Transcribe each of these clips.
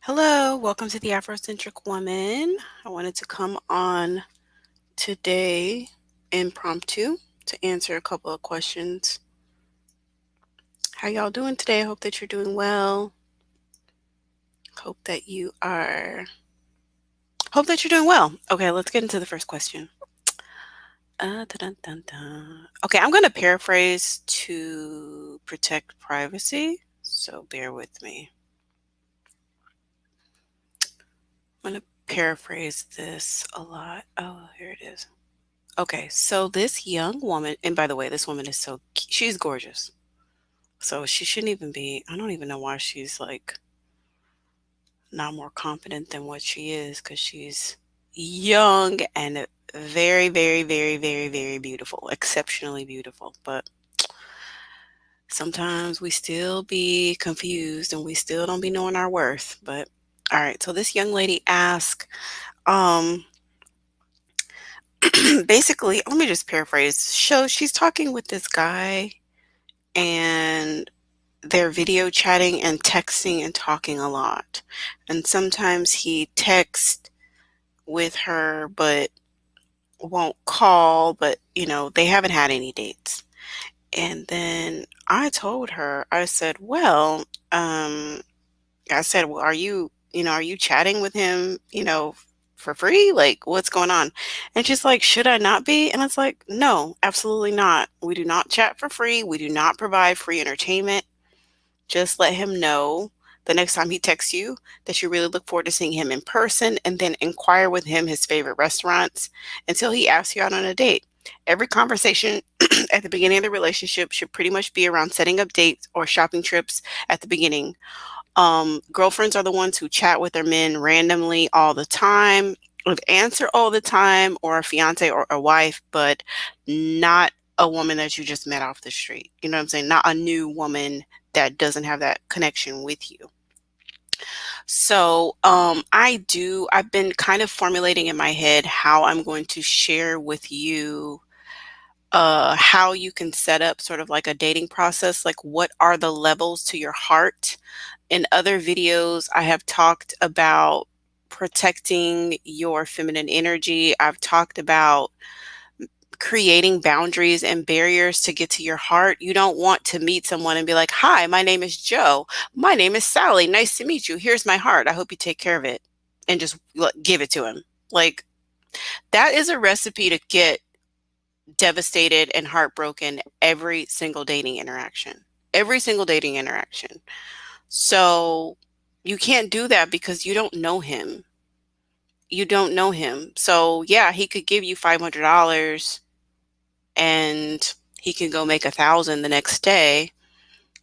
Hello, welcome to the Afrocentric Woman. I wanted to come on today impromptu to answer a couple of questions. How y'all doing today? I hope that you're doing well. Hope that you are hope that you're doing well. Okay, let's get into the first question. Dun, dun, dun. Okay, I'm going to paraphrase to protect privacy, so bear with me. I'm going to paraphrase this a lot. Oh, here it is. Okay, so this young woman, and by the way, this woman is she's gorgeous. So she shouldn't even be, I don't even know why she's like not more confident than what she is, because she's young and very, very, very, very, very beautiful, exceptionally beautiful. But sometimes we still be confused and we still don't be knowing our worth. But all right, so this young lady asked, um, basically, let me just paraphrase. So she's talking with this guy and they're video chatting and texting and talking a lot. And sometimes he texts with her but won't call, but they haven't had any dates. And then I told her, I said, well, well, are you chatting with him, for free? Like, what's going on? And she's like, should I not be? And it's like, no, absolutely not. We do not chat for free. We do not provide free entertainment. Just let him know the next time he texts you that you really look forward to seeing him in person, and then inquire with him his favorite restaurants until he asks you out on a date. Every conversation at the beginning of the relationship should pretty much be around setting up dates or shopping trips at the beginning. Girlfriends are the ones who chat with their men randomly all the time, would answer all the time, or a fiance or a wife, but not a woman that you just met off the street. You know what I'm saying? Not a new woman that doesn't have that connection with you. So I've been kind of formulating in my head how I'm going to share with you how you can set up sort of like a dating process. Like, what are the levels to your heart? In other videos, I have talked about protecting your feminine energy. I've talked about creating boundaries and barriers to get to your heart. You don't want to meet someone and be like, hi, my name is Joe. My name is Sally. Nice to meet you. Here's my heart. I hope you take care of it. And just give it to him. Like, that is a recipe to get devastated and heartbroken every single dating interaction. Every single dating interaction. So you can't do that because you don't know him. You don't know him. So yeah, he could give you $500 and he can go make 1,000 the next day,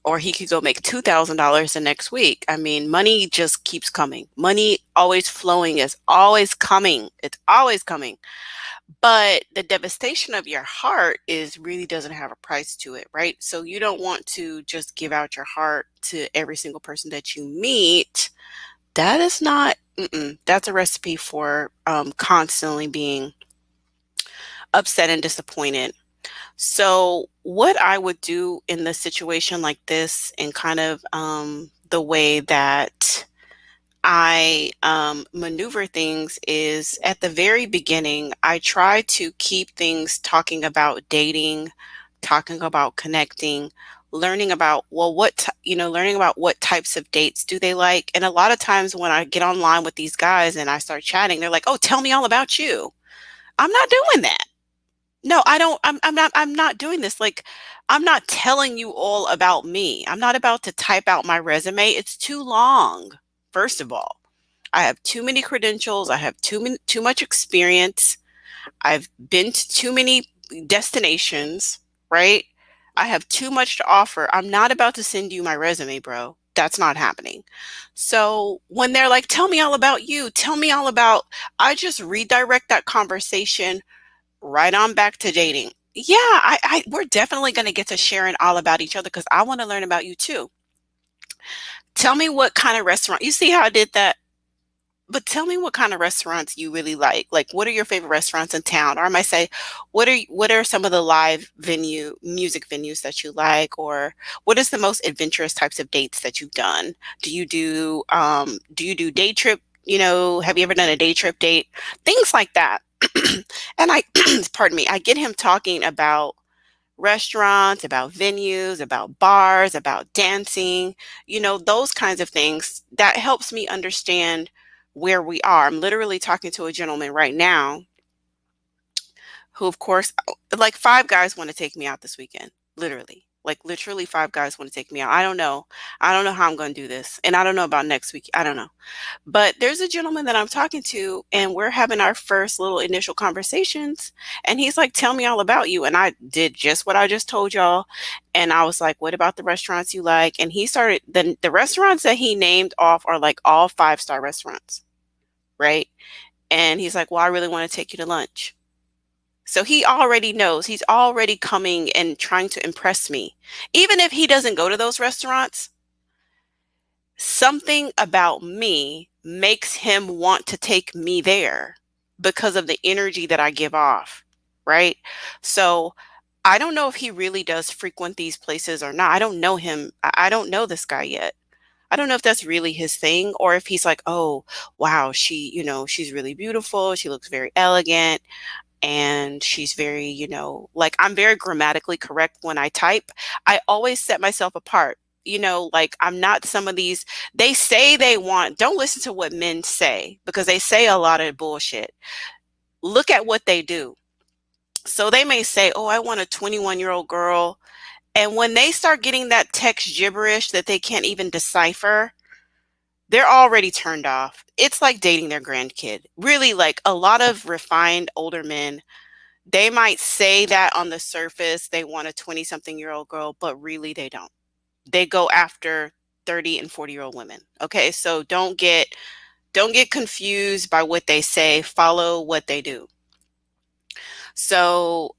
or he could go make $2,000 the next week. I mean, money just keeps coming. Money always flowing is always coming. It's always coming. But the devastation of your heart is really doesn't have a price to it, right? So you don't want to just give out your heart to every single person that you meet. That is not, that's a recipe for constantly being upset and disappointed. So what I would do in the situation like this, and kind of the way that I maneuver things, is at the very beginning, I try to keep things talking about dating, talking about connecting, learning about, well, learning about what types of dates do they like. And a lot of times when I get online with these guys and I start chatting, they're like, oh, tell me all about you. I'm not doing that. No, I don't. I'm not doing this. Like, I'm not telling you all about me. I'm not about to type out my resume. It's too long. First of all, I have too many credentials. I have too much experience. I've been to too many destinations, right? I have too much to offer. I'm not about to send you my resume, bro. That's not happening. So when they're like, tell me all about you, tell me all about, I just redirect that conversation right on back to dating. Yeah, we're definitely going to get to sharing all about each other because I want to learn about you too. Tell me what kind of restaurant. You see how I did that? But tell me what kind of restaurants you really like. Like, what are your favorite restaurants in town? Or I might say, what are some of the live music venues that you like? Or what is the most adventurous types of dates that you've done? Do you do day trip? Have you ever done a day trip date? Things like that. And pardon me, I get him talking about restaurants, about venues, about bars, about dancing, those kinds of things. That helps me understand where we are. I'm literally talking to a gentleman right now who, of course, like five guys want to take me out this weekend. Literally. Like literally five guys want to take me out. I don't know. I don't know how I'm going to do this. And I don't know about next week. I don't know. But there's a gentleman that I'm talking to, and we're having our first little initial conversations. And he's like, "Tell me all about you." And I did just what I just told y'all. And I was like, "What about the restaurants you like?" And he started, the restaurants that he named off are like all 5-star restaurants, right? And he's like, "Well, I really want to take you to lunch." So he already knows. He's already coming and trying to impress me. Even if he doesn't go to those restaurants, something about me makes him want to take me there because of the energy that I give off, right? So I don't know if he really does frequent these places or not. I don't know him. I don't know this guy yet. I don't know if that's really his thing, or if he's like, "Oh, wow, she's really beautiful. She looks very elegant, and she's very, like, I'm very grammatically correct when I type. I always set myself apart. Like, I'm not some of these, they say they want, don't listen to what men say, because they say a lot of bullshit. Look at what they do. So they may say, "Oh, I want a 21-year-old girl." And when they start getting that text gibberish that they can't even decipher, they're already turned off. It's like dating their grandkid. Really, like a lot of refined older men, they might say that on the surface they want a 20-something-year-old girl, but really they don't. They go after 30 and 40-year-old women. Okay? So don't get confused by what they say, follow what they do. So,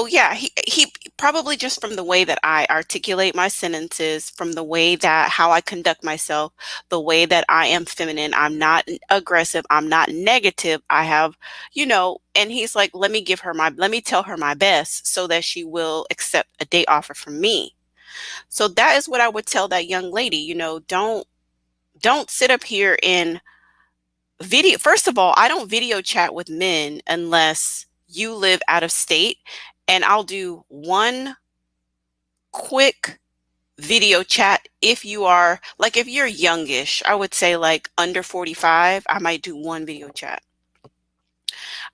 yeah, he probably, just from the way that I articulate my sentences, from the way that how I conduct myself, the way that I am feminine, I'm not aggressive, I'm not negative. I have, and he's like, let me tell her my best so that she will accept a date offer from me. So that is what I would tell that young lady. Don't sit up here in video. First of all, I don't video chat with men unless you live out of state, and I'll do one quick video chat. If you are like, if you're youngish, I would say like under 45, I might do one video chat.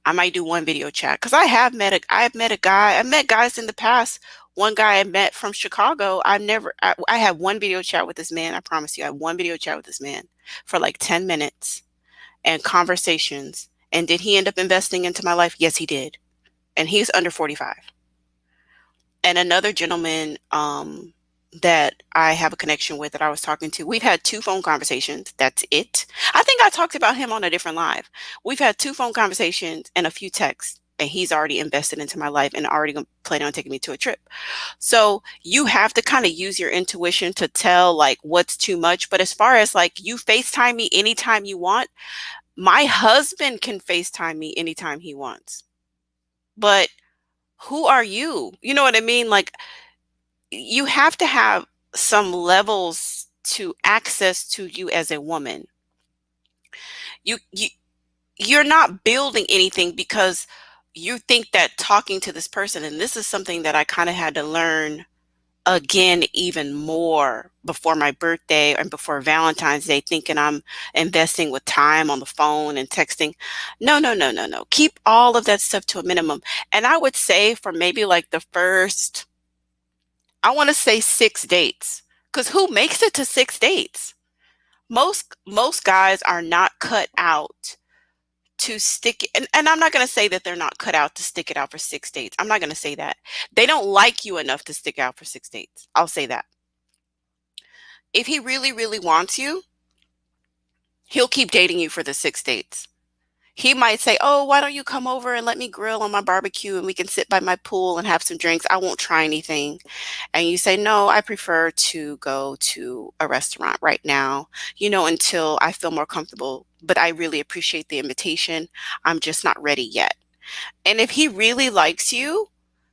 Because I've met a guy. I've met guys in the past. One guy I met from Chicago, I had one video chat with this man. I promise you, I had one video chat with this man for like 10 minutes and conversations. And did he end up investing into my life? Yes, he did. And he's under 45. And another gentleman that I have a connection with, that I was talking to, we've had 2 phone conversations. That's it. I think I talked about him on a different live. We've had 2 phone conversations and a few texts, and he's already invested into my life and already planning on taking me to a trip. So you have to kind of use your intuition to tell like what's too much. But as far as like, you FaceTime me anytime you want, my husband can FaceTime me anytime he wants. But who are you? You know what I mean? Like, you have to have some levels to access to you as a woman. You, you you're not building anything because you think that talking to this person, and this is something that I kind of had to learn again even more before my birthday and before Valentine's Day, thinking I'm investing with time on the phone and texting. No, no, no, no, no. Keep all of that stuff to a minimum. And I would say for maybe like the first, I want to say 6 dates. Because who makes it to 6 dates? Most guys are not cut out to stick it. And I'm not going to say that they're not cut out to stick it out for 6 dates. I'm not going to say that. They don't like you enough to stick out for 6 dates. I'll say that. If he really, really wants you, he'll keep dating you for the 6 dates. He might say, "Oh, why don't you come over and let me grill on my barbecue and we can sit by my pool and have some drinks. I won't try anything." And you say, "No, I prefer to go to a restaurant right now, until I feel more comfortable. But I really appreciate the invitation. I'm just not ready yet." And if he really likes you,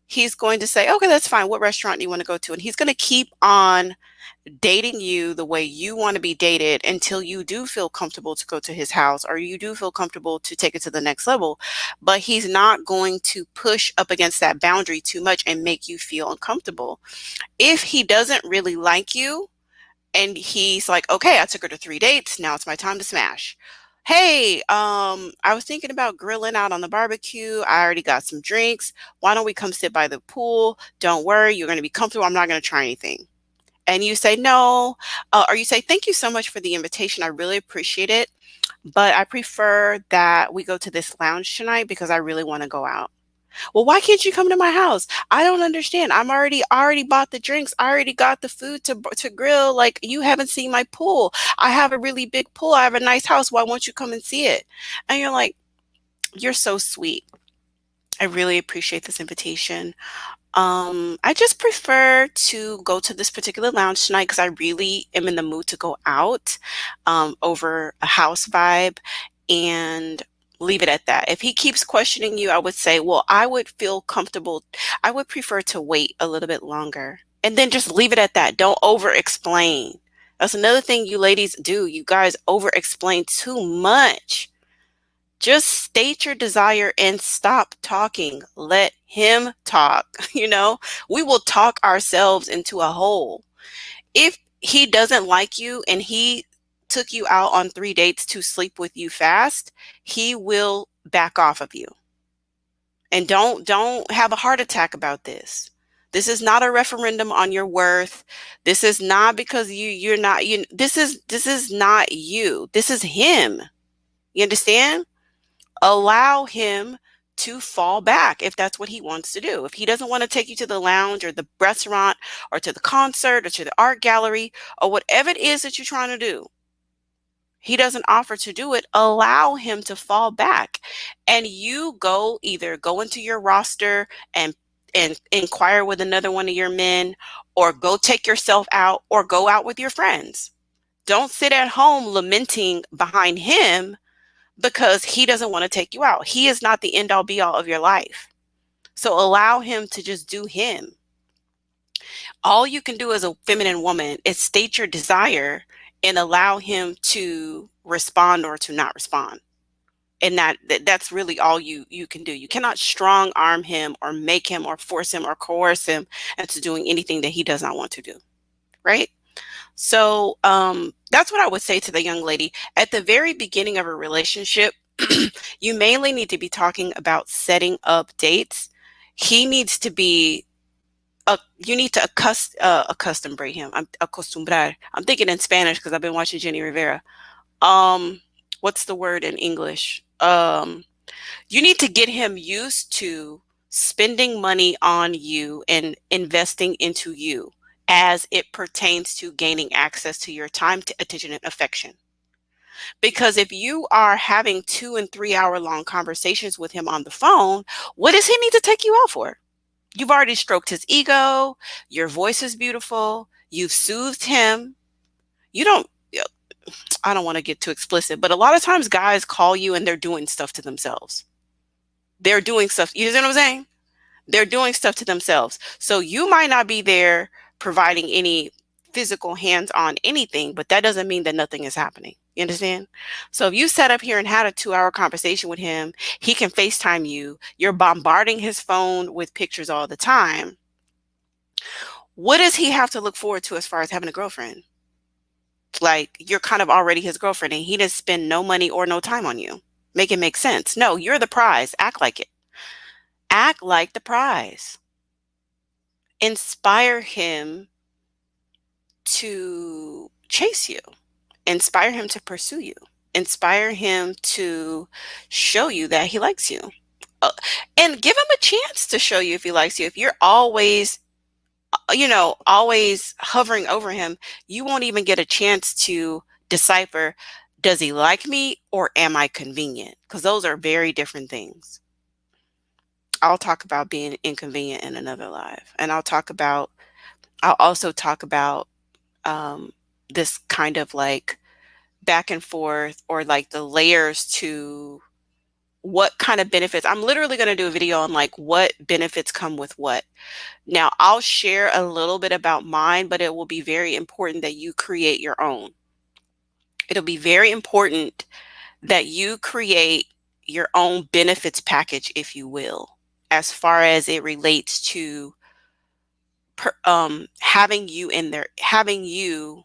he's going to say, "Okay, that's fine. What restaurant do you want to go to?" And he's going to keep on dating you the way you want to be dated until you do feel comfortable to go to his house or you do feel comfortable to take it to the next level. But he's not going to push up against that boundary too much and make you feel uncomfortable. If he doesn't really like you and he's like, "Okay, I took her to 3 dates. Now it's my time to smash. Hey, I was thinking about grilling out on the barbecue. I already got some drinks. Why don't we come sit by the pool? Don't worry, you're going to be comfortable. I'm not going to try anything." And you say no, or you say, "Thank you so much for the invitation. I really appreciate it, but I prefer that we go to this lounge tonight because I really want to go out." "Well, why can't you come to my house?" "I don't understand. I already bought the drinks. I already got the food to grill. Like, you haven't seen my pool. I have a really big pool. I have a nice house. Why won't you come and see it?" And you're like, "You're so sweet. I really appreciate this invitation. I just prefer to go to this particular lounge tonight because I really am in the mood to go out, over a house vibe," and leave it at that. If he keeps questioning you, I would say, "Well, I would feel comfortable. I would prefer to wait a little bit longer." And then just leave it at that. Don't over explain. That's another thing you ladies do. You guys over explain too much. Just state your desire and stop talking. Let him talk. We will talk ourselves into a hole. If he doesn't like you and he took you out on 3 dates to sleep with you fast, he will back off of you. And don't have a heart attack about this. This is not a referendum on your worth. This is not because you're not this is not you. This is him. You understand? Allow him to fall back if that's what he wants to do. If he doesn't want to take you to the lounge or the restaurant or to the concert or to the art gallery or whatever it is that you're trying to do, he doesn't offer to do it, allow him to fall back. And you either go into your roster and inquire with another one of your men, or go take yourself out, or go out with your friends. Don't sit at home lamenting behind him because he doesn't want to take you out. He is not the end all be all of your life. So allow him to just do him. All you can do as a feminine woman is state your desire and allow him to respond or to not respond. And that's really all you can do. You cannot strong arm him or make him or force him or coerce him into doing anything that he does not want to do. Right? So that's what I would say to the young lady. At the very beginning of a relationship, you mainly need to be talking about setting up dates. He needs to be, you need to accustom him. Acostumbrar. I'm thinking in Spanish because I've been watching Jenny Rivera. What's the word in English? You need to get him used to spending money on you and investing into you as it pertains to gaining access to your time, attention, and affection. Because if you are having 2 and 3 hour long conversations with him on the phone, what does he need to take you out for? You've already stroked his ego. Your voice is beautiful. You've soothed him. You don't, I don't want to get too explicit, but a lot of times guys call you and they're doing stuff to themselves. They're doing stuff. You know what I'm saying? They're doing stuff to themselves. So you might not be there providing any physical hands-on anything, but that doesn't mean that nothing is happening. You understand? So if you sat up here and had a 2 hour conversation with him, he can FaceTime you. You're bombarding his phone with pictures all the time. What does he have to look forward to as far as having a girlfriend? Like, you're kind of already his girlfriend and he didn't spend no money or no time on you. Make it make sense. No, you're the prize. Act like it. Act like the prize. Inspire him to chase you. Inspire him to pursue you. Inspire him to show you that he likes you. And give him a chance to show you if he likes you. If you're always, always hovering over him, you won't even get a chance to decipher, Does he like me, or am I convenient? Because those are very different things. I'll talk about being inconvenient in another live. And I'll also talk about um, this kind of like back and forth, or like the layers to what kind of benefits. I'm literally going to do a video on like what benefits come with what. Now, I'll share a little bit about mine, but it will be very important that you create your own. It'll be very important that you create your own benefits package, if you will, as far as it relates to having you in there, having you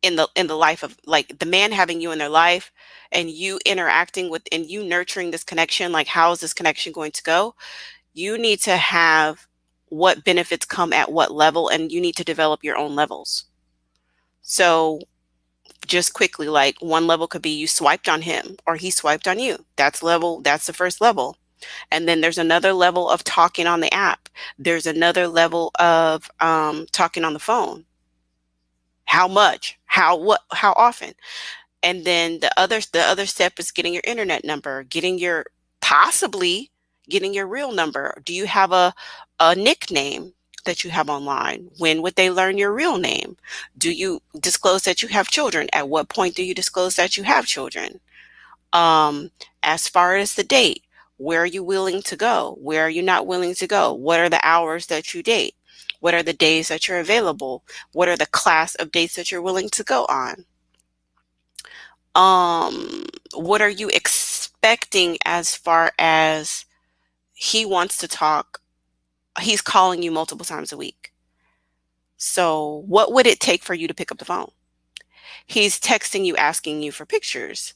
in the life of, like, the man having you in their life, and you interacting with and you nurturing this connection. Like, how is this connection going to go? You need to have what benefits come at what level, and you need to develop your own levels. So just quickly, like, one level could be you swiped on him or he swiped on you. That's the first level. And then there's another level of talking on the app. There's another level of talking on the phone. How much? How often? And then the other step is getting your internet number, possibly getting your real number. Do you have a nickname that you have online? When would they learn your real name? Do you disclose that you have children? At what point do you disclose that you have children? Um, as far as the date, where are you willing to go? Where are you not willing to go? What are the hours that you date? What are the days that you're available? What are the class of dates that you're willing to go on? What are you expecting as far as he wants to talk? He's calling you multiple times a week. So what would it take for you to pick up the phone? He's texting you, asking you for pictures.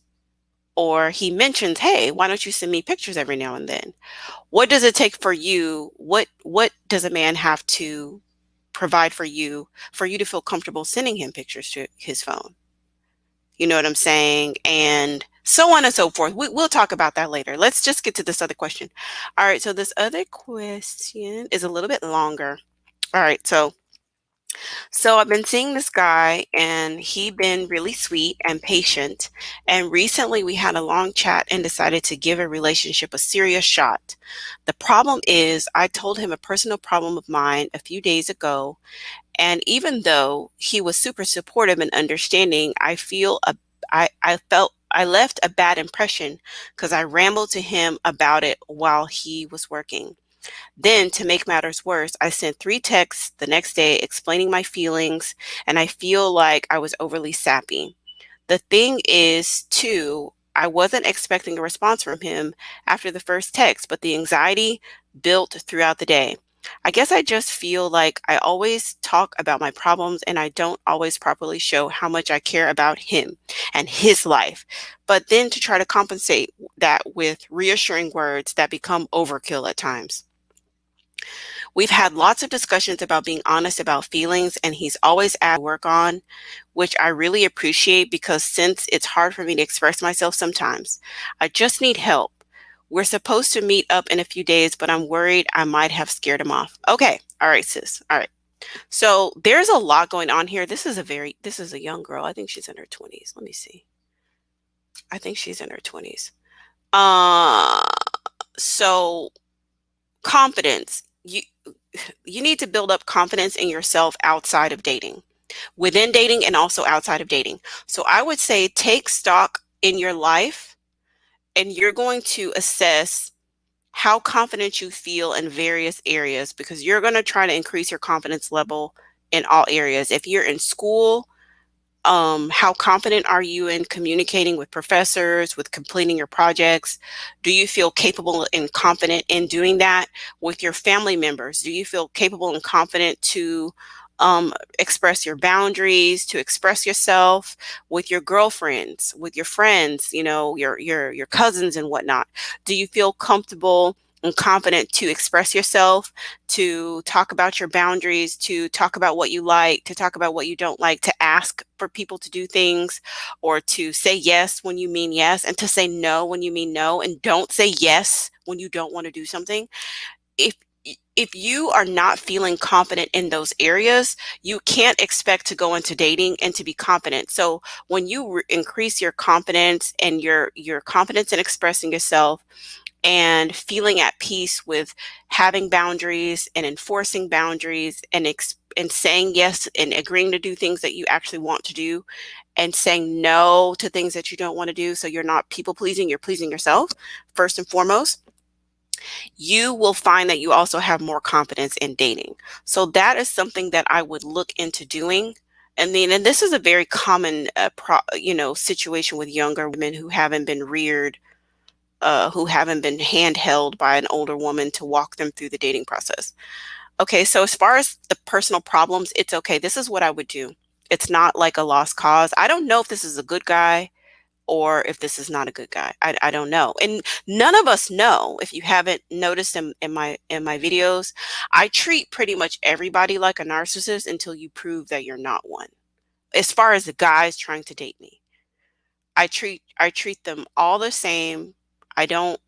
Or he mentions, hey, why don't you send me pictures every now and then? What does it take for you? What does a man have to provide for you to feel comfortable sending him pictures to his phone? You know what I'm saying? And so on and so forth. We'll talk about that later. Let's just get to this other question. All right. So this other question is a little bit longer. All right. So I've been seeing this guy, and he been really sweet and patient. And recently we had a long chat and decided to give a relationship a serious shot. The problem is I told him a personal problem of mine a few days ago, and even though he was super supportive and understanding, I felt I left a bad impression because I rambled to him about it while he was working. Then, to make matters worse, I sent 3 texts the next day explaining my feelings, and I feel like I was overly sappy. The thing is, too, I wasn't expecting a response from him after the first text, but the anxiety built throughout the day. I guess I just feel like I always talk about my problems, and I don't always properly show how much I care about him and his life. But then to try to compensate that with reassuring words that become overkill at times. We've had lots of discussions about being honest about feelings, and he's always asked to work on, which I really appreciate, because since it's hard for me to express myself sometimes, I just need help. We're supposed to meet up in a few days, but I'm worried I might have scared him off. Okay. All right, sis. All right. So there's a lot going on here. This is a young girl. I think she's in her 20s. Let me see. I think she's in her 20s. Uh, so confidence. You need to build up confidence in yourself outside of dating, within dating, and also outside of dating. So I would say take stock in your life, and you're going to assess how confident you feel in various areas, because you're going to try to increase your confidence level in all areas. If you're in school, how confident are you in communicating with professors, with completing your projects? Do you feel capable and confident in doing that with your family members? Do you feel capable and confident to express your boundaries, to express yourself with your girlfriends, with your friends, your cousins and whatnot? Do you feel comfortable and confident to express yourself, to talk about your boundaries, to talk about what you like, to talk about what you don't like, to ask for people to do things, or to say yes when you mean yes, and to say no when you mean no, and don't say yes when you don't want to do something? If if you are not feeling confident in those areas, you can't expect to go into dating and to be confident. So when you increase your confidence and your confidence in expressing yourself and feeling at peace with having boundaries and enforcing boundaries and saying yes and agreeing to do things that you actually want to do and saying no to things that you don't want to do, so you're not people pleasing, you're pleasing yourself first and foremost, you will find that you also have more confidence in dating. So that is something that I would look into doing. And this is a very common, situation with younger women who haven't been reared, who haven't been handheld by an older woman to walk them through the dating process. Okay, so as far as the personal problems, it's okay. This is what I would do. It's not like a lost cause. I don't know if this is a good guy or if this is not a good guy. I don't know. And none of us know. If you haven't noticed in my videos, I treat pretty much everybody like a narcissist until you prove that you're not one. As far as the guys trying to date me, I treat them all the same. I don't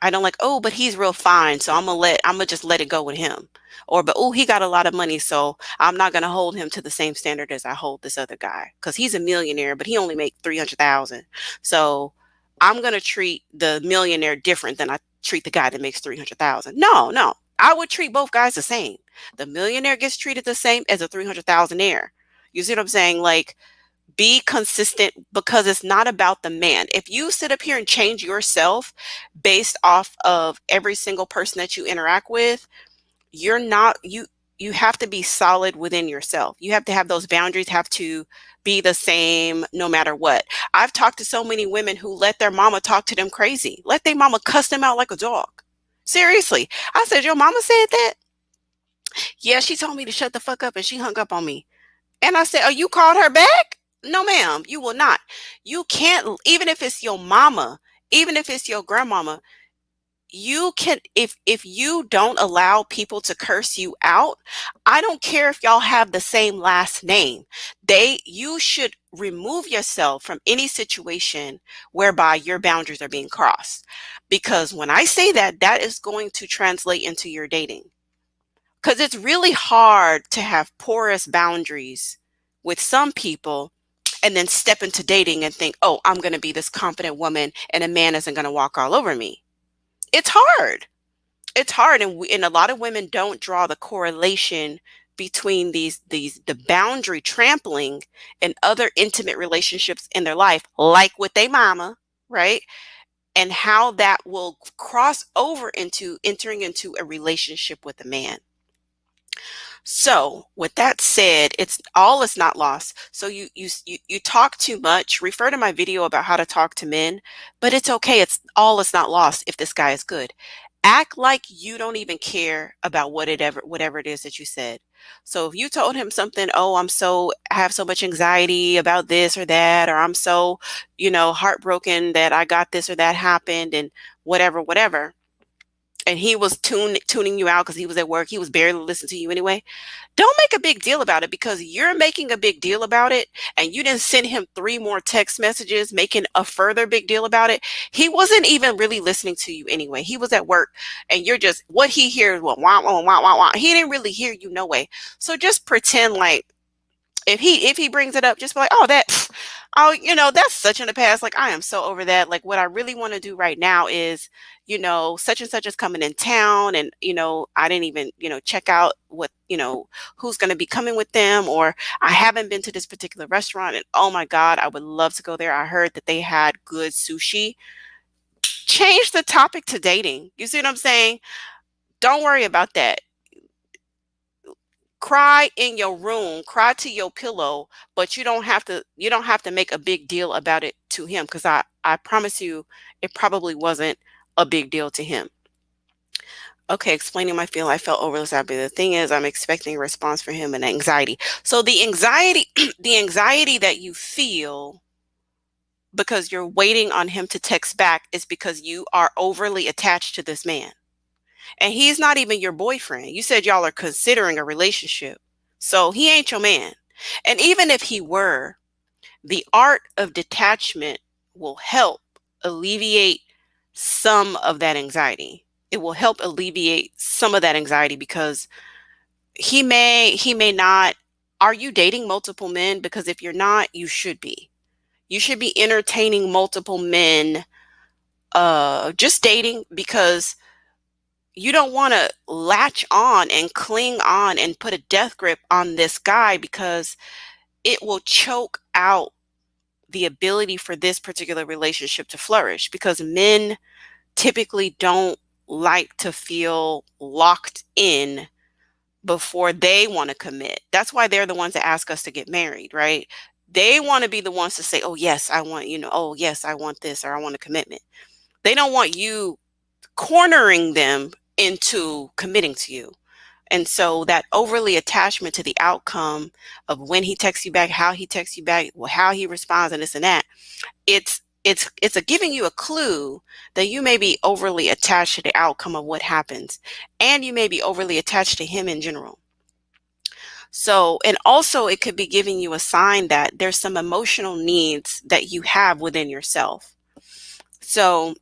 I don't like, oh, but he's real fine, so I'm gonna just let it go with him. Or, but oh, he got a lot of money, so I'm not gonna hold him to the same standard as I hold this other guy because he's a millionaire, but he only make 300,000. So I'm gonna treat the millionaire different than I treat the guy that makes 300,000. No, no, I would treat both guys the same. The millionaire gets treated the same as a 300,000-aire. You see what I'm saying? Like, be consistent because it's not about the man. If you sit up here and change yourself based off of every single person that you interact with, you're not you have to be solid within yourself. You have to have those boundaries have to be the same no matter what. I've talked to so many women who let their mama talk to them crazy. Let their mama cuss them out like a dog. Seriously. I said, "Your mama said that?" "Yeah, she told me to shut the fuck up and she hung up on me." And I said, "Oh, you called her back?" "No, ma'am, you will not." You can't, even if it's your mama, even if it's your grandmama, you can, if you don't allow people to curse you out, I don't care if y'all have the same last name. You should remove yourself from any situation whereby your boundaries are being crossed. Because when I say that, that is going to translate into your dating. Because it's really hard to have porous boundaries with some people and then step into dating and think, oh, I'm going to be this confident woman and a man isn't going to walk all over me. It's hard. It's hard. And a lot of women don't draw the correlation between the boundary trampling and other intimate relationships in their life, like with their mama, right? And how that will cross over into entering into a relationship with a man. So, with that said, it's all is not lost. So you talk too much. Refer to my video about how to talk to men, but it's okay. It's all is not lost if this guy is good. Act like you don't even care about whatever it is that you said. So if you told him something, oh, I have so much anxiety about this or that, or I'm so, heartbroken that I got this or that happened and whatever, and he was tuning you out because he was at work, he was barely listening to you anyway. Don't make a big deal about it because you're making a big deal about it and you didn't send him 3 more text messages making a further big deal about it. He wasn't even really listening to you anyway. He was at work and you're just, what he hears, well, wah, wah, wah, wah, wah. He didn't really hear you no way. So just pretend like if he brings it up, just be like, oh, oh, that's such in the past. Like, I am so over that. Like, what I really want to do right now is, such and such is coming in town, and I didn't even, check out what, who's going to be coming with them, or I haven't been to this particular restaurant, and oh my God, I would love to go there. I heard that they had good sushi. Change the topic to dating. You see what I'm saying? Don't worry about that. Cry in your room, cry to your pillow, but you don't have to make a big deal about it to him, because I promise you it probably wasn't a big deal to him. Okay, explaining my feeling, I felt overly happy. The thing is, I'm expecting a response from him and anxiety. So the anxiety, the anxiety that you feel because you're waiting on him to text back is because you are overly attached to this man. And he's not even your boyfriend. You said y'all are considering a relationship. So he ain't your man. And even if he were, the art of detachment will help alleviate some of that anxiety. It will help alleviate some of that anxiety because he may not. Are you dating multiple men? Because if you're not, you should be. You should be entertaining multiple men, just dating, because you don't want to latch on and cling on and put a death grip on this guy, because it will choke out the ability for this particular relationship to flourish, because men typically don't like to feel locked in before they want to commit. That's why they're the ones that ask us to get married, right? They want to be the ones to say, oh, yes, I want, oh, yes, I want this, or I want a commitment. They don't want you cornering them into committing to you. And so that overly attachment to the outcome of when he texts you back, how he texts you back, how he responds, and this and that, it's a giving you a clue that you may be overly attached to the outcome of what happens, and you may be overly attached to him in general. So, and also it could be giving you a sign that there's some emotional needs that you have within yourself. So,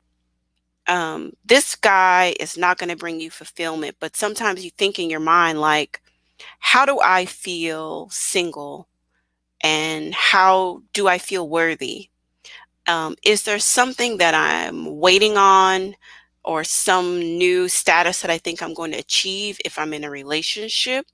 this guy is not going to bring you fulfillment, but sometimes you think in your mind, like, how do I feel single? And how do I feel worthy? Is there something that I'm waiting on, or some new status that I think I'm going to achieve if I'm in a relationship?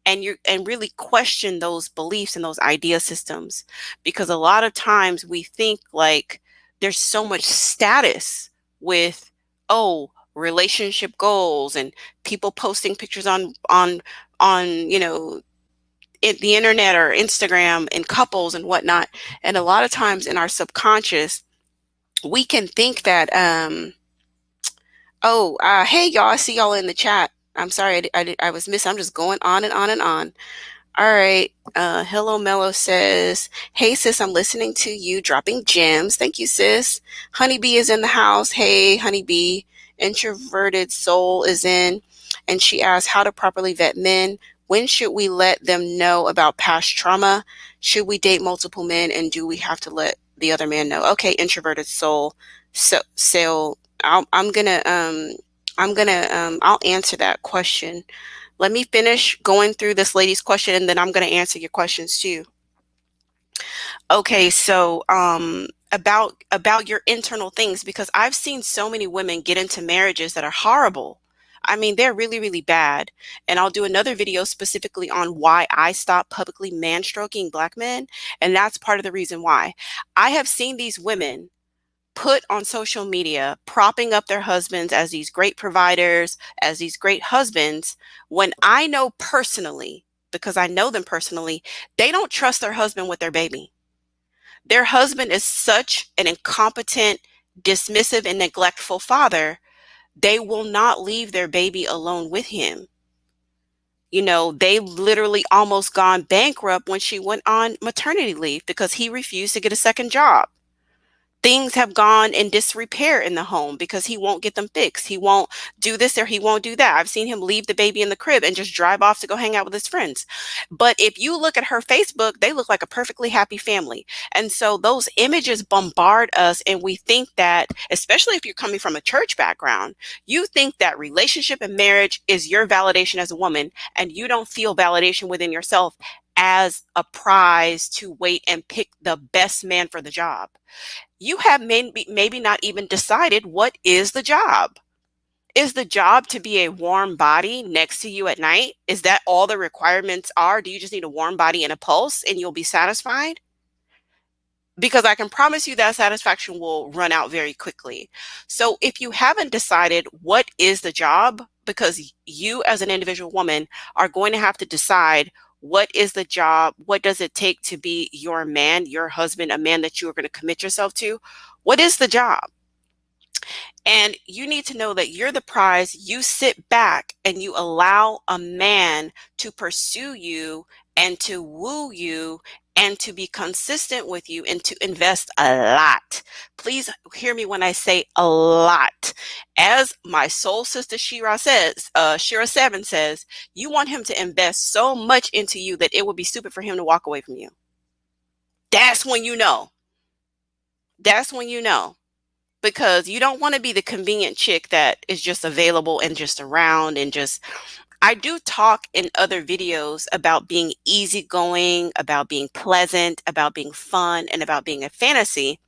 And really question those beliefs and those idea systems, because a lot of times we think like there's so much status with, oh, relationship goals and people posting pictures on the internet or Instagram, and couples and whatnot. And a lot of times in our subconscious, we can think that, hey, y'all, I see y'all in the chat. I'm sorry, I was missing. I'm just going on and on and on. All right. Hello Mello says, hey sis, I'm listening to you dropping gems. Thank you, sis. Honeybee is in the house. Hey, Honeybee. Introverted Soul is in, and she asks how to properly vet men. When should we let them know about past trauma? Should we date multiple men, and do we have to let the other man know? Okay, Introverted Soul. So I'm gonna I'll answer that question. Let me finish going through this lady's question, and then I'm going to answer your questions too. Okay, so about your internal things, because I've seen so many women get into marriages that are horrible. I mean, they're really, really bad. And I'll do another video specifically on why I stopped publicly man-stroking Black men. And that's part of the reason why. I have seen these women put on social media, propping up their husbands as these great providers, as these great husbands, when I know personally, because I know them personally, they don't trust their husband with their baby. Their husband is such an incompetent, dismissive, and neglectful father, they will not leave their baby alone with him. They literally almost gone bankrupt when she went on maternity leave because he refused to get a second job. Things have gone in disrepair in the home because he won't get them fixed. He won't do this or he won't do that. I've seen him leave the baby in the crib and just drive off to go hang out with his friends. But if you look at her Facebook, they look like a perfectly happy family. And so those images bombard us, and we think that, especially if you're coming from a church background, you think that relationship and marriage is your validation as a woman, and you don't feel validation within yourself as a prize to wait and pick the best man for the job. You have maybe not even decided what is the job. Is the job to be a warm body next to you at night? Is that all the requirements are? Do you just need a warm body and a pulse and you'll be satisfied? Because I can promise you that satisfaction will run out very quickly. So if you haven't decided what is the job, because you as an individual woman are going to have to decide what is the job, what does it take to be your man, your husband, a man that you are going to commit yourself to? What is the job? And you need to know that you're the prize. You sit back and you allow a man to pursue you and to woo you and to be consistent with you and to invest a lot. Please hear me when I say a lot. As my soul sister Shira says, Shira 7 says, you want him to invest so much into you that it would be stupid for him to walk away from you. That's when you know. That's when you know. because you don't want to be the convenient chick that is just available and just around and just. I do talk in other videos about being easygoing, about being pleasant, about being fun, and about being a fantasy.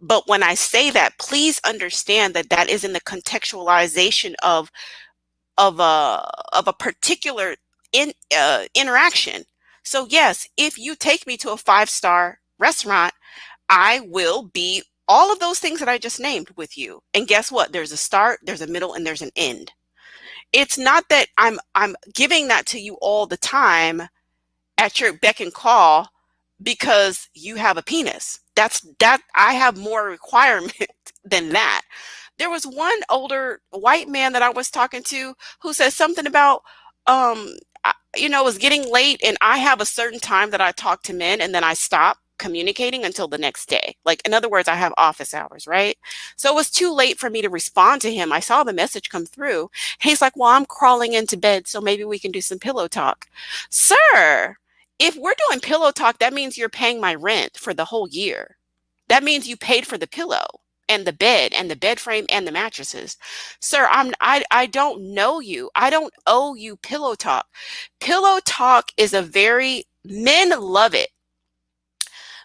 But when I say that, please understand that that is in the contextualization of a particular interaction. So yes, if you take me to a five-star restaurant, I will be all of those things that I just named with you. And guess what? There's a start, there's a middle, and there's an end. It's not that I'm giving that to you all the time at your beck and call because you have a penis. That I have more requirement than that. There was one older white man that I was talking to who said something about, it was getting late and I have a certain time that I talk to men and then I stop communicating until the next day. Like, in other words, I have office hours, right? So it was too late for me to respond to him. I saw the message come through. He's like, well, I'm crawling into bed, so maybe we can do some pillow talk. Sir, if we're doing pillow talk, that means you're paying my rent for the whole year. That means you paid for the pillow and the bed and the bed frame and the mattresses. Sir, I don't know you. I don't owe you pillow talk. Pillow talk is men love it.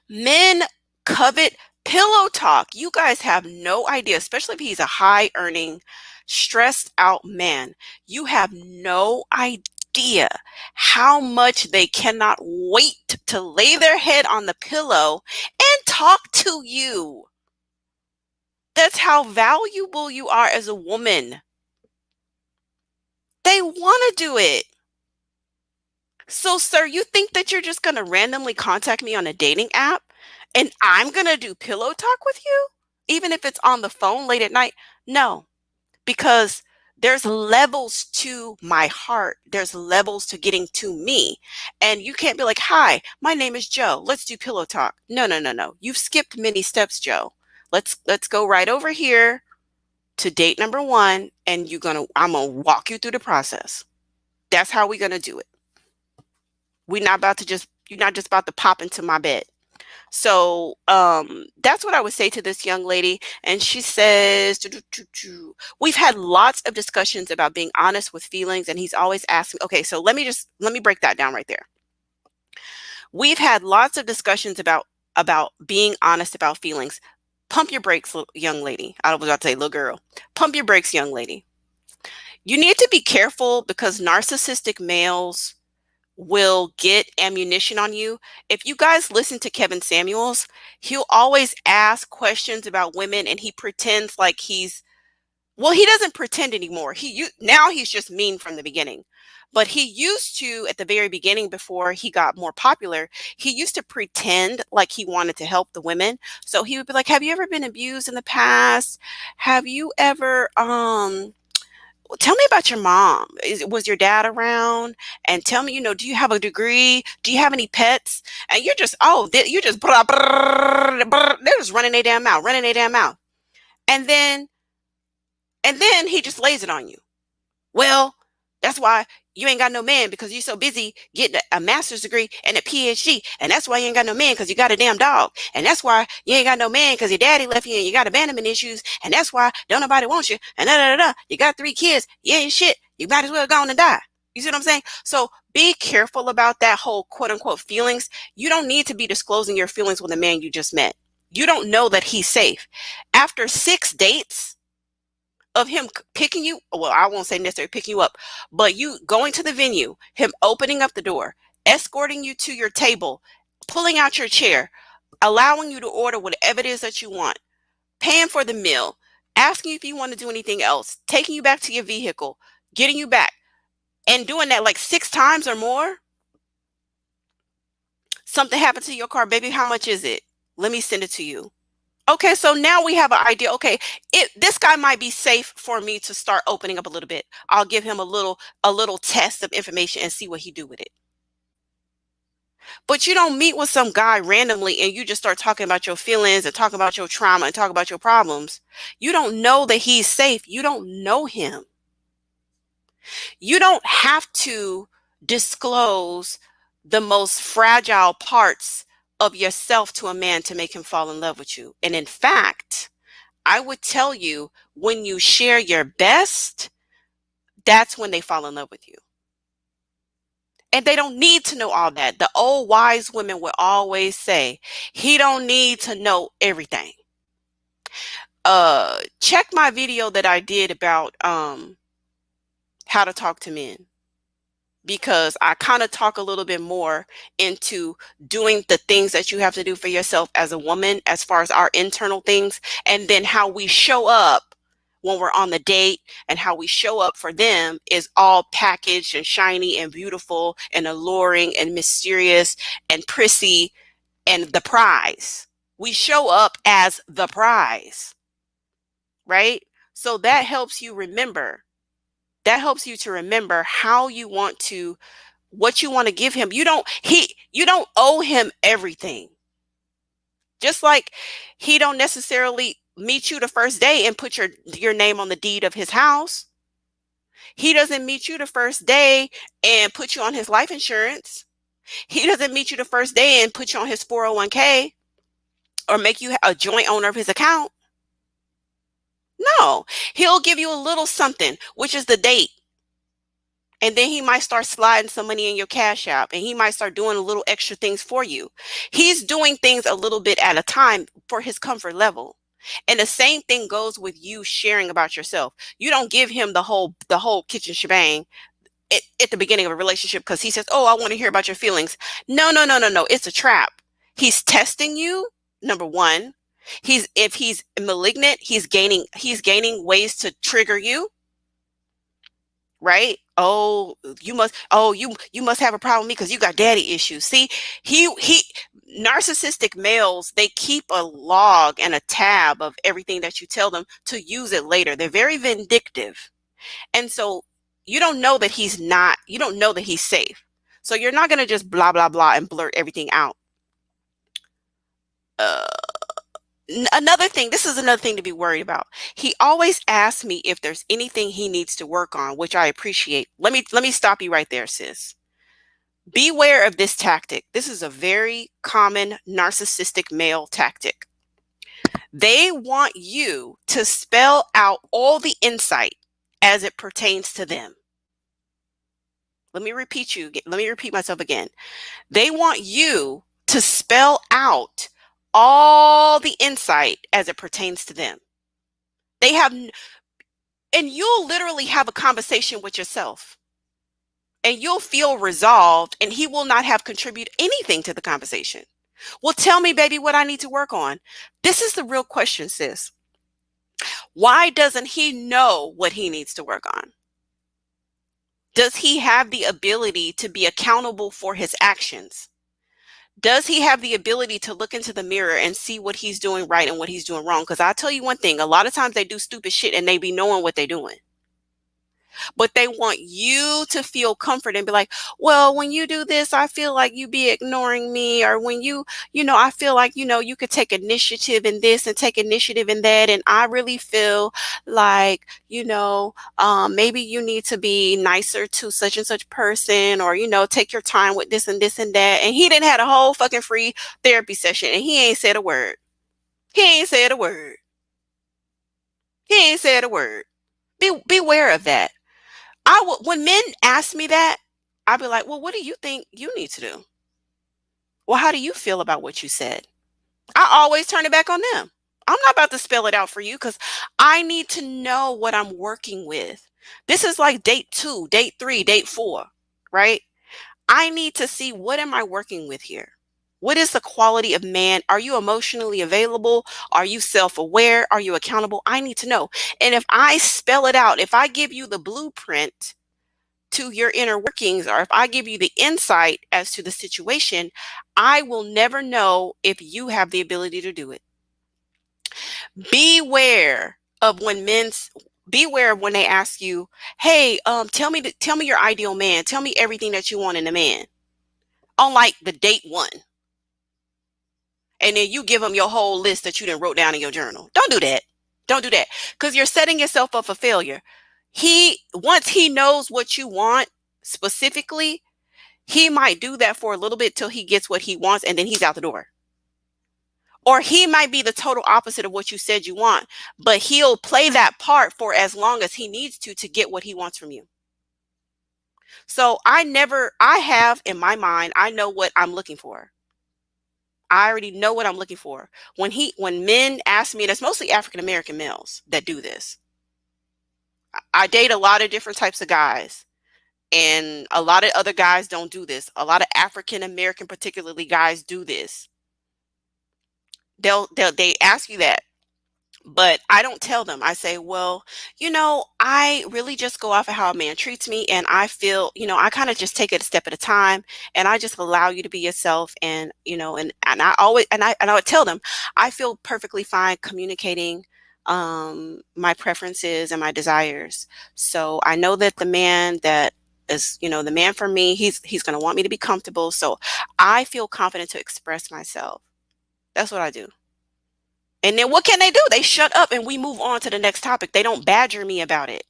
Men covet pillow talk. You guys have no idea, especially if he's a high earning, stressed out man. You have no idea how much they cannot wait to lay their head on the pillow and talk to you. That's how valuable you are as a woman. They want to do it. So, sir, you think that you're just going to randomly contact me on a dating app and I'm going to do pillow talk with you, even if it's on the phone late at night? No, because there's levels to my heart. There's levels to getting to me. And you can't be like, hi, my name is Joe. Let's do pillow talk. No, no, no, no. You've skipped many steps, Joe. Let's go right over here to date number one, and I'm gonna walk you through the process. That's how we're gonna do it. You're not just about to pop into my bed. So that's what I would say to this young lady. And she says, we've had lots of discussions about being honest with feelings, and he's always asking, okay, so let me break that down right there. We've had lots of discussions about being honest about feelings. Pump your brakes, young lady. I was about to say little girl. Pump your brakes, young lady. You need to be careful because narcissistic males will get ammunition on you. If you guys listen to Kevin Samuels, he'll always ask questions about women and he pretends like he doesn't pretend anymore. Now he's just mean from the beginning. But he used to, at the very beginning, before he got more popular, he used to pretend like he wanted to help the women. So he would be like, have you ever been abused in the past? Have you ever, tell me about your mom. Was your dad around? And tell me, do you have a degree? Do you have any pets? And you're just, you're just, they're just running their damn mouth. And then he just lays it on you. Well, that's why you ain't got no man, because you're so busy getting a master's degree and a PhD. And that's why you ain't got no man, because you got a damn dog. And that's why you ain't got no man, because your daddy left you and you got abandonment issues. And that's why don't nobody want you. And you got 3 kids. You ain't shit. You might as well go on and die. You see what I'm saying? So be careful about that whole quote unquote feelings. You don't need to be disclosing your feelings with a man you just met. You don't know that he's safe. After 6 dates of him picking you, well, I won't say necessarily picking you up, but you going to the venue, him opening up the door, escorting you to your table, pulling out your chair, allowing you to order whatever it is that you want, paying for the meal, asking you if you want to do anything else, taking you back to your vehicle, getting you back, and doing that like 6 times or more. Something happened to your car, baby, how much is it? Let me send it to you. Okay, so now we have an idea. Okay, this guy might be safe for me to start opening up a little bit. I'll give him a little test of information and see what he do with it. But you don't meet with some guy randomly and you just start talking about your feelings and talking about your trauma and talk about your problems. You don't know that he's safe. You don't know him. You don't have to disclose the most fragile parts of yourself to a man to make him fall in love with you. And in fact, I would tell you, when you share your best, that's when they fall in love with you. And they don't need to know all that. The old wise women would always say, he don't need to know everything. Check my video that I did about how to talk to men, because I kind of talk a little bit more into doing the things that you have to do for yourself as a woman, as far as our internal things, and then how we show up when we're on the date, and how we show up for them is all packaged and shiny and beautiful and alluring and mysterious and prissy and the prize. We show up as the prize, right? So that helps you remember. That helps you to remember how you want to, what you want to give him. You don't owe him everything. Just like he don't necessarily meet you the first day and put your name on the deed of his house. He doesn't meet you the first day and put you on his life insurance. He doesn't meet you the first day and put you on his 401k or make you a joint owner of his account. No, he'll give you a little something, which is the date. And then he might start sliding some money in your cash app, and he might start doing a little extra things for you. He's doing things a little bit at a time for his comfort level. And the same thing goes with you sharing about yourself. You don't give him the whole kitchen shebang at the beginning of a relationship because he says, "Oh, I want to hear about your feelings." No, no, no, no, no. It's a trap. He's testing you. Number one, if he's malignant, he's gaining ways to trigger you. Right? Oh, you must have a problem with me because you got daddy issues. See, he narcissistic males, they keep a log and a tab of everything that you tell them to use it later. They're very vindictive. And so you don't know that he's safe. So you're not going to just blah, blah, blah and blurt everything out. This is another thing to be worried about. He always asks me if there's anything he needs to work on, which I appreciate. Let me stop you right there, sis. Beware of this tactic. This is a very common narcissistic male tactic. They want you to spell out all the insight as it pertains to them. Let me repeat myself again. They want you to spell out all the insight as it pertains to them. And you'll literally have a conversation with yourself, and you'll feel resolved, and he will not have contributed anything to the conversation. Well, tell me, baby, what I need to work on. This is the real question, sis. Why doesn't he know what he needs to work on? Does he have the ability to be accountable for his actions? Does he have the ability to look into the mirror and see what he's doing right and what he's doing wrong? Because I'll tell you one thing, a lot of times they do stupid shit and they be knowing what they're doing. But they want you to feel comfort and be like, well, when you do this, I feel like you be ignoring me. Or when I feel like, you could take initiative in this and take initiative in that. And I really feel like, maybe you need to be nicer to such and such person, or, take your time with this and this and that. And he didn't have a whole fucking free therapy session and he ain't said a word. He ain't said a word. He ain't said a word. Beware of that. When men ask me that, I'll be like, well, what do you think you need to do? Well, how do you feel about what you said? I always turn it back on them. I'm not about to spell it out for you because I need to know what I'm working with. This is like date 2, date 3, date 4, right? I need to see, what am I working with here? What is the quality of man? Are you emotionally available? Are you self-aware? Are you accountable? I need to know. And if I spell it out, if I give you the blueprint to your inner workings, or if I give you the insight as to the situation, I will never know if you have the ability to do it. Beware of when they ask you, hey, tell me your ideal man. Tell me everything that you want in a man. On like the date 1. And then you give them your whole list that you done wrote down in your journal. Don't do that. Don't do that. Because you're setting yourself up for failure. Once he knows what you want specifically, he might do that for a little bit till he gets what he wants, and then he's out the door. Or he might be the total opposite of what you said you want, but he'll play that part for as long as he needs to get what he wants from you. So I have in my mind, I know what I'm looking for. I already know what I'm looking for. When men ask me, and it's mostly African American males that do this. I date a lot of different types of guys, and a lot of other guys don't do this. A lot of African American, particularly guys, do this. They ask you that. But I don't tell them. I say, well, I really just go off of how a man treats me. And I feel, I kind of just take it a step at a time, and I just allow you to be yourself. And, and I always, and I would tell them, I feel perfectly fine communicating my preferences and my desires. So I know that the man that is, the man for me, he's going to want me to be comfortable. So I feel confident to express myself. That's what I do. And then what can they do? They shut up and we move on to the next topic. They don't badger me about it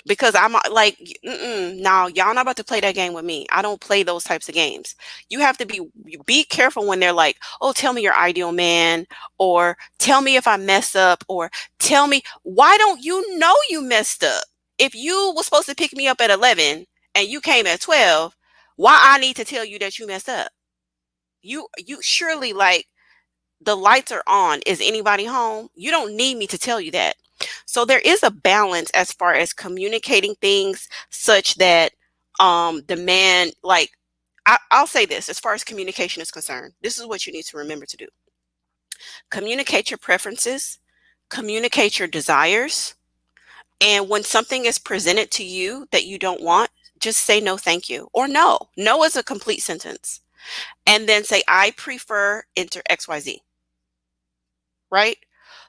because I'm like, no, y'all not about to play that game with me. I don't play those types of games. You have to be careful when they're like, oh, tell me your ideal man, or tell me if I mess up, or tell me, why don't you know you messed up? If you were supposed to pick me up at 11 and you came at 12, why I need to tell you that you messed up? You surely, like, the lights are on. Is anybody home? You don't need me to tell you that. So there is a balance as far as communicating things such that the man, like, I'll say this, as far as communication is concerned, this is what you need to remember to do. Communicate your preferences, communicate your desires, and when something is presented to you that you don't want, just say no, thank you, or no. No is a complete sentence. And then say, I prefer enter XYZ. Right?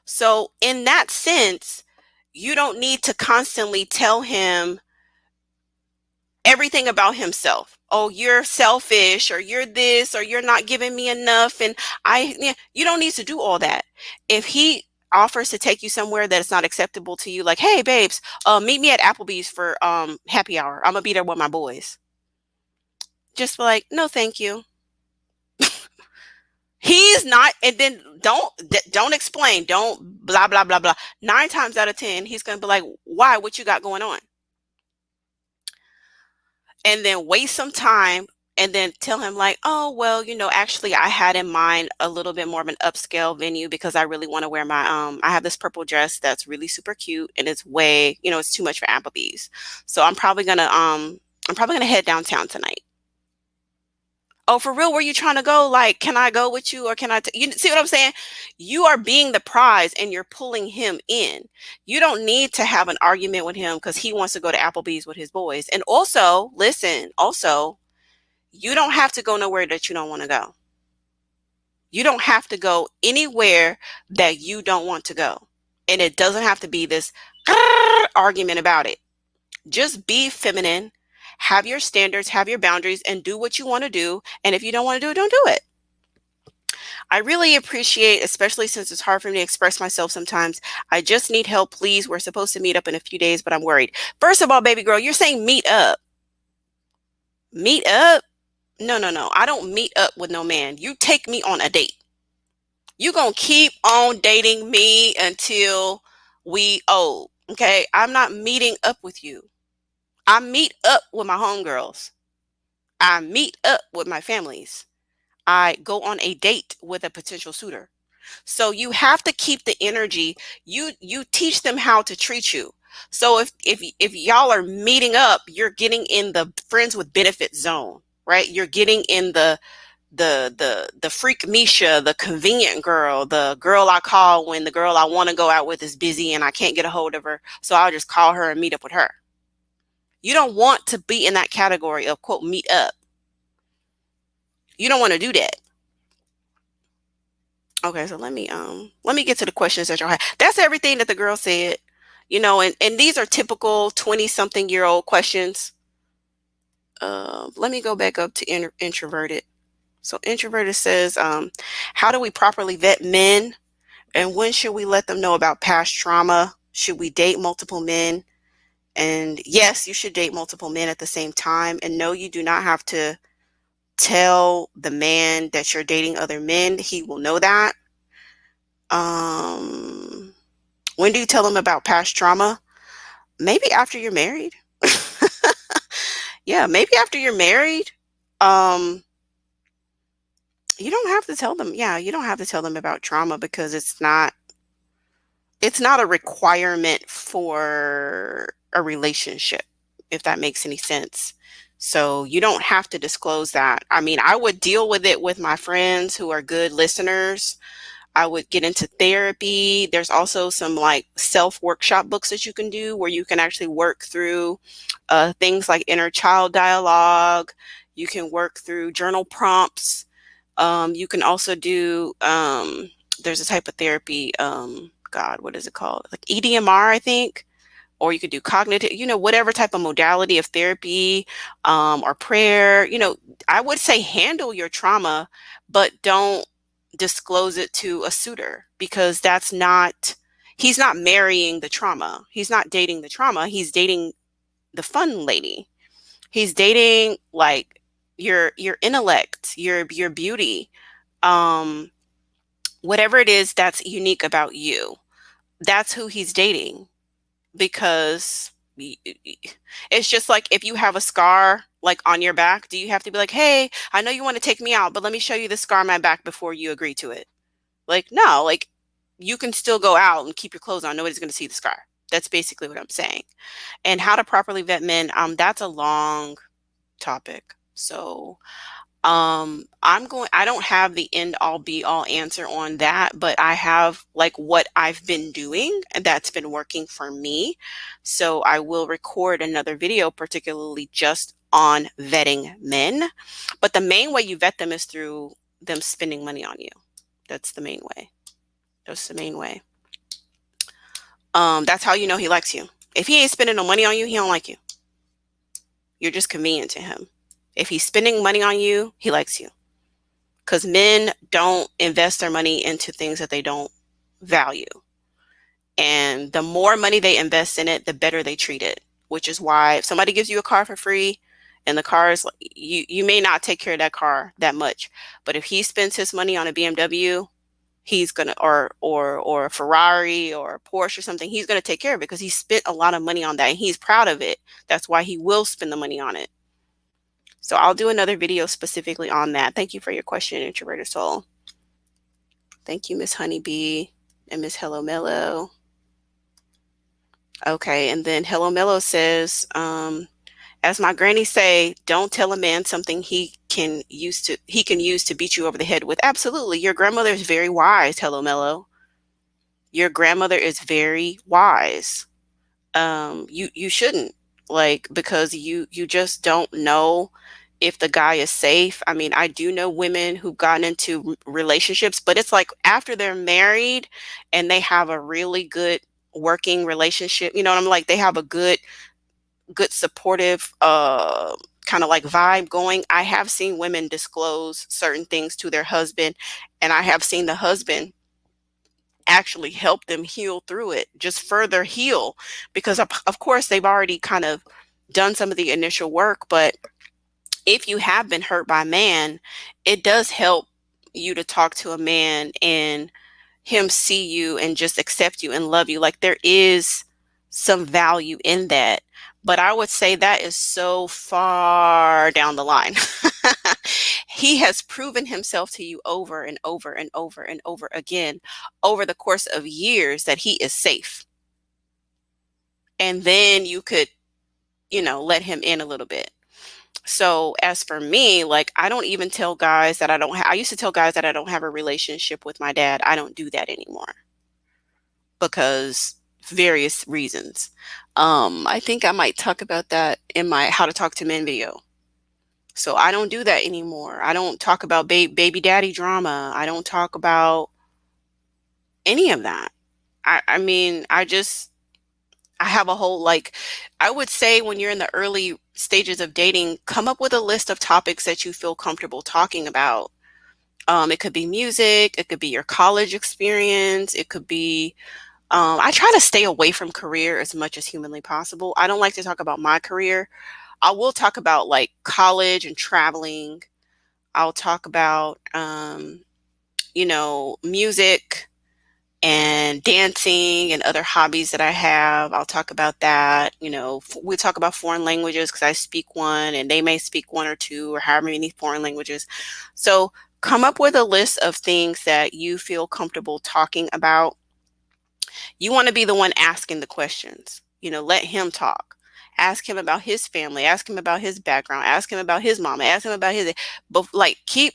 So in that sense, you don't need to constantly tell him everything about himself. Oh, you're selfish, or you're this, or you're not giving me enough. And you don't need to do all that. If he offers to take you somewhere that is not acceptable to you, like, hey, babes, meet me at Applebee's for happy hour. I'm gonna be there with my boys. Just be like, no, thank you. He's not, and then don't explain, don't blah blah blah blah. 9 times out of 10, he's gonna be like, why? What you got going on? And then waste some time, and then tell him like, oh well, actually, I had in mind a little bit more of an upscale venue because I really want to wear my I have this purple dress that's really super cute, and it's way, it's too much for Applebee's. So I'm probably gonna head downtown tonight. Oh, for real? Where you trying to go? Like, can I go with you, or can you see what I'm saying? You are being the prize and you're pulling him in. You don't need to have an argument with him because he wants to go to Applebee's with his boys. And also, listen, you don't have to go nowhere that you don't want to go. You don't have to go anywhere that you don't want to go. And it doesn't have to be this argument about it. Just be feminine, have your standards, have your boundaries, and do what you want to do. And if you don't want to do it, don't do it. I really appreciate, especially since it's hard for me to express myself sometimes. I just need help, please. We're supposed to meet up in a few days, but I'm worried. First of all, baby girl, you're saying meet up. Meet up? No, no, no. I don't meet up with no man. You take me on a date. You gonna keep on dating me until we old. Okay? I'm not meeting up with you. I meet up with my homegirls. I meet up with my families. I go on a date with a potential suitor. So you have to keep the energy. You teach them how to treat you. So if y'all are meeting up, you're getting in the friends with benefits zone, right? You're getting in the freak Misha, the convenient girl, the girl I call when the girl I want to go out with is busy and I can't get a hold of her. So I'll just call her and meet up with her. You don't want to be in that category of quote meet up. You don't want to do that. Okay, so let me get to the questions that y'all had. That's everything that the girl said. And these are typical 20-something-year-old questions. Let me go back up to introverted. So introverted says, how do we properly vet men? And when should we let them know about past trauma? Should we date multiple men? And yes, you should date multiple men at the same time. And no, you do not have to tell the man that you're dating other men, he will know that. Um, when do you tell him about past trauma? Maybe after you're married. Yeah, maybe after you're married. Um, you don't have to tell them. Yeah, you don't have to tell them about trauma because it's not a requirement for a relationship, if that makes any sense. So you don't have to disclose that. I mean, I would deal with it with my friends who are good listeners. I would get into therapy. There's also some like self workshop books that you can do where you can actually work through things like inner child dialogue. You can work through journal prompts. You can also do, there's a type of therapy, God, what is it called? Like EDMR, I think. Or you could do cognitive, whatever type of modality of therapy, or prayer. I would say handle your trauma, but don't disclose it to a suitor because he's not marrying the trauma. He's not dating the trauma. He's dating the fun lady. He's dating like your intellect, your beauty, um, whatever it is that's unique about you. That's who he's dating because it's just like if you have a scar like on your back, do you have to be like, hey, I know you want to take me out, but let me show you the scar on my back before you agree to it? Like, no, like you can still go out and keep your clothes on. Nobody's going to see the scar. That's basically what I'm saying. And how to properly vet men, that's a long topic. So I don't have the end all be all answer on that, but I have like what I've been doing and that's been working for me. So I will record another video, particularly just on vetting men. But the main way you vet them is through them spending money on you. That's the main way. That's the main way. That's how you know he likes you. If he ain't spending no money on you, he don't like you. You're just convenient to him. If he's spending money on you, he likes you. Because men don't invest their money into things that they don't value. And the more money they invest in it, the better they treat it. Which is why if somebody gives you a car for free and the car is, you may not take care of that car that much. But if he spends his money on a BMW, he's gonna or a Ferrari or a Porsche or something, he's gonna take care of it because he spent a lot of money on that and he's proud of it. That's why he will spend the money on it. So I'll do another video specifically on that. Thank you for your question, Introverted Soul. Thank you, Miss Honeybee and Miss Hello Mellow. Okay, and then Hello Mellow says, as my granny say, don't tell a man something he can use to beat you over the head with. Absolutely. Your grandmother is very wise, Hello Mellow. Your grandmother is very wise. You shouldn't, like, because you just don't know if the guy is safe. I mean, I do know women who've gotten into relationships, but it's like after they're married and they have a really good working relationship, you know what I'm like, they have a good supportive kind of like vibe going. I have seen women disclose certain things to their husband, and I have seen the husband actually help them heal through it, just further heal, because of course they've already kind of done some of the initial work. But if you have been hurt by a man, it does help you to talk to a man and him see you and just accept you and love you. Like there is some value in that. But I would say that is so far down the line. He has proven himself to you over and over and over and over again over the course of years that he is safe. And then you could, let him in a little bit. So as for me, like I don't even tell guys that I used to tell guys that I don't have a relationship with my dad. I don't do that anymore because various reasons. I think I might talk about that in my How to Talk to Men video. So I don't do that anymore. I don't talk about baby daddy drama. I don't talk about any of that. I mean, I have a whole, like, I would say when you're in the early stages of dating, come up with a list of topics that you feel comfortable talking about. It could be music. It could be your college experience. It could be, I try to stay away from career as much as humanly possible. I don't like to talk about my career. I will talk about like college and traveling. I'll talk about, music and dancing and other hobbies that I have. I'll talk about that. We talk about foreign languages because I speak one and they may speak one or two or however many foreign languages. So come up with a list of things that you feel comfortable talking about. You want to be the one asking the questions. Let him talk. Ask him about his family. Ask him about his background. Ask him about his mama. Ask him about his. But like, keep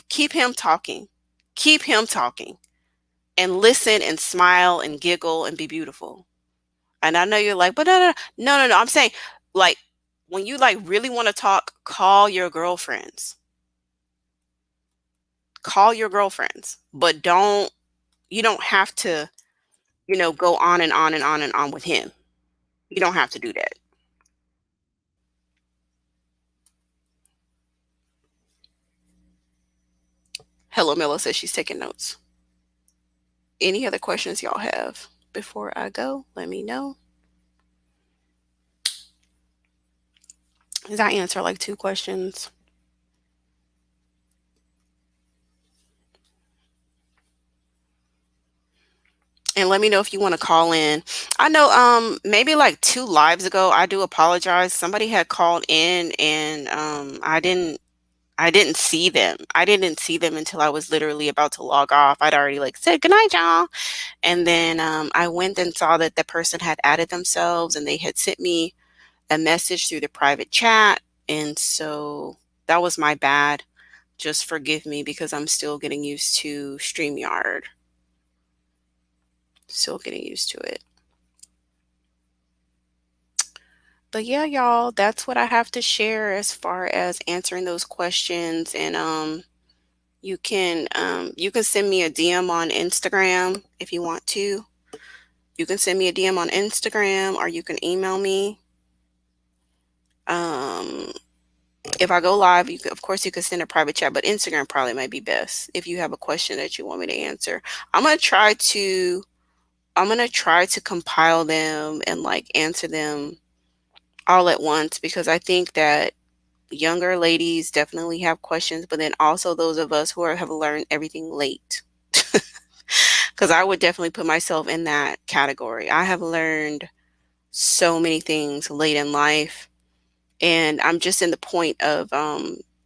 him talking. Keep him talking, and listen and smile and giggle and be beautiful. And I know you're like, but no. I'm saying, like, when you like really want to talk, call your girlfriends. Call your girlfriends, but you don't have to, go on and on and on and on with him. You don't have to do that. Hello, Milla says she's taking notes. Any other questions y'all have before I go? Let me know. Did I answer like 2 questions? And let me know if you want to call in. I know maybe like 2 lives ago, I do apologize. Somebody had called in and I didn't see them. I didn't see them until I was literally about to log off. I'd already like said good night, y'all. And then I went and saw that the person had added themselves and they had sent me a message through the private chat. And so that was my bad. Just forgive me because I'm still getting used to StreamYard. Still getting used to it. But yeah, y'all, that's what I have to share as far as answering those questions. And you can send me a DM on Instagram if you want to. You can send me a DM on Instagram or you can email me. If I go live, of course you can send a private chat, but Instagram probably might be best if you have a question that you want me to answer. I'm gonna try to compile them and like answer them all at once because I think that younger ladies definitely have questions, but then also those of us who have learned everything late. Because I would definitely put myself in that category. I have learned so many things late in life, and I'm just in the point of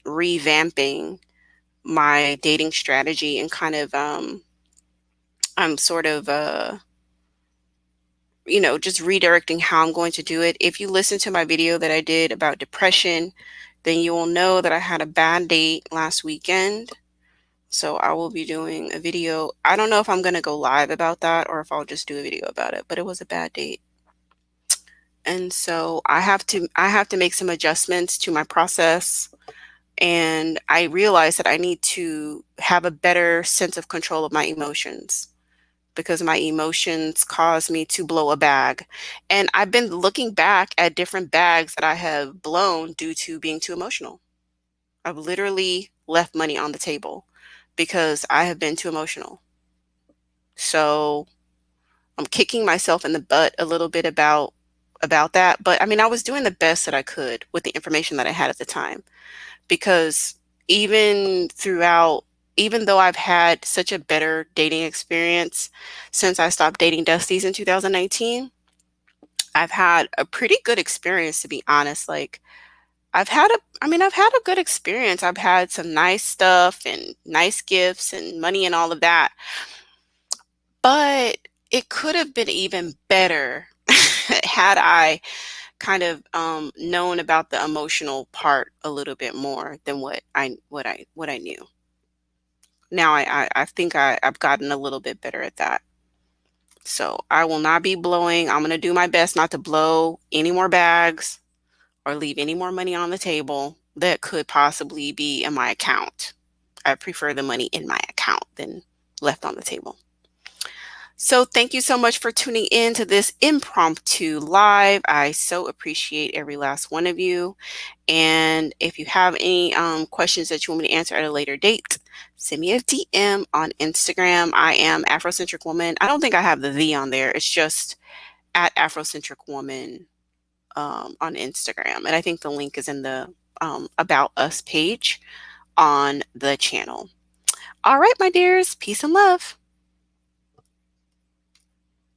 revamping my dating strategy and kind of I'm sort of just redirecting how I'm going to do it. If you listen to my video that I did about depression, then you will know that I had a bad date last weekend. So I will be doing a video. I don't know if I'm going to go live about that or if I'll just do a video about it, but it was a bad date. And so I have to make some adjustments to my process, and I realized that I need to have a better sense of control of my emotions because my emotions cause me to blow a bag. And I've been looking back at different bags that I have blown due to being too emotional. I've literally left money on the table because I have been too emotional. So I'm kicking myself in the butt a little bit about that. But I mean, I was doing the best that I could with the information that I had at the time because even throughout, even though I've had such a better dating experience since I stopped dating Dusties in 2019, I've had a pretty good experience, to be honest. Like I've had a good experience. I've had some nice stuff and nice gifts and money and all of that. But it could have been even better had I kind of known about the emotional part a little bit more than what I knew. Now I think I've gotten a little bit better at that. So I will not be blowing. I'm gonna do my best not to blow any more bags or leave any more money on the table that could possibly be in my account. I prefer the money in my account than left on the table. So thank you so much for tuning in to this impromptu live. I so appreciate every last one of you. And if you have any questions that you want me to answer at a later date, send me a DM on Instagram. I am Afrocentric Woman. I don't think I have the V on there. It's just at Afrocentric Woman on Instagram. And I think the link is in the About Us page on the channel. All right, my dears, peace and love.